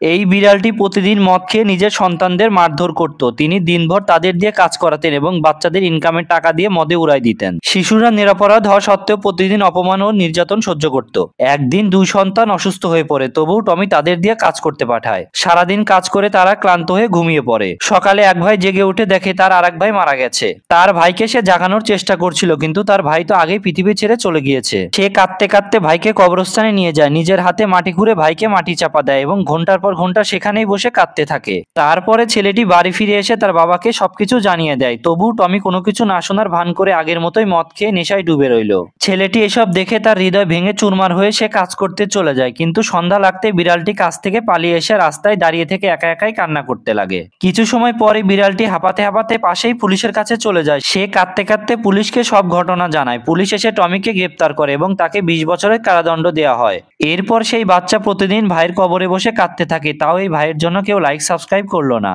এই বিড়ালটি প্রতিদিন মদ খেয়ে নিজের সন্তানদের মারধর করত। তিনি দিনভর তাদের দিয়ে কাজ করাতেন এবং বাচ্চাদের ইনকামের টাকা দিয়ে মদে উড়াই দিতেন। শিশুরা নিরপরাধ হওয়া সত্ত্বেও প্রতিদিন অপমান ও নির্যাতন সহ্য করত। একদিন দুই সন্তান অসুস্থ হয়ে পড়ে, তবুও টমি তাদের দিয়ে কাজ করতে পাঠায়। সারাদিন কাজ করে তারা ক্লান্ত হয়ে ঘুমিয়ে পড়ে। সকালে এক ভাই জেগে উঠে দেখে তার আরেক ভাই মারা গেছে। তার ভাইকে সে জাগানোর চেষ্টা করছিল, কিন্তু তার ভাই তো আগেই পৃথিবী ছেড়ে চলে গিয়েছে। সে কাঁদতে কাঁদতে ভাইকে কবরস্থানে নিয়ে যায়, নিজের হাতে মাটি খুঁড়ে ভাইকে মাটি চাপা দেয় এবং ঘন্টার পর ঘন্টা সেখানেই বসে কাঁদতে থাকে। তারপরে ছেলেটি বাড়ি ফিরে এসে তার বাবাকে সবকিছু জানিয়ে দেয়। তবু টমি কোনো কিছু না শোনার ভান করে আগের মতোই মদ খেয়ে নেশায় ডুবে রইল। ছেলেটি এসব দেখে তার হৃদয় ভেঙে চুরমার হয়ে সে কাজ করতে চলে যায়। কিন্তু সন্ধ্যা লাগতে বিড়ালটি কাজ থেকে পালিয়ে এসে রাস্তায় দাঁড়িয়ে থেকে একা একাই কান্না করতে লাগে। কিছু সময় পরে বিড়ালটি হাঁপাতে হাঁপাতে পাশেই পুলিশের কাছে চলে যায়। সে কাঁদতে কাঁদতে পুলিশকে সব ঘটনা জানায়। পুলিশ এসে টমিকে গ্রেপ্তার করে এবং তাকে 20 বছরের কারাদণ্ড দেওয়া হয়। এরপর সেই বাচ্চা প্রতিদিন ভাইয়ের কবরে বসে কাঁদতে থাকে। তাও এই ভাইয়ের জন্য কেউ লাইক সাবস্ক্রাইব করলো না।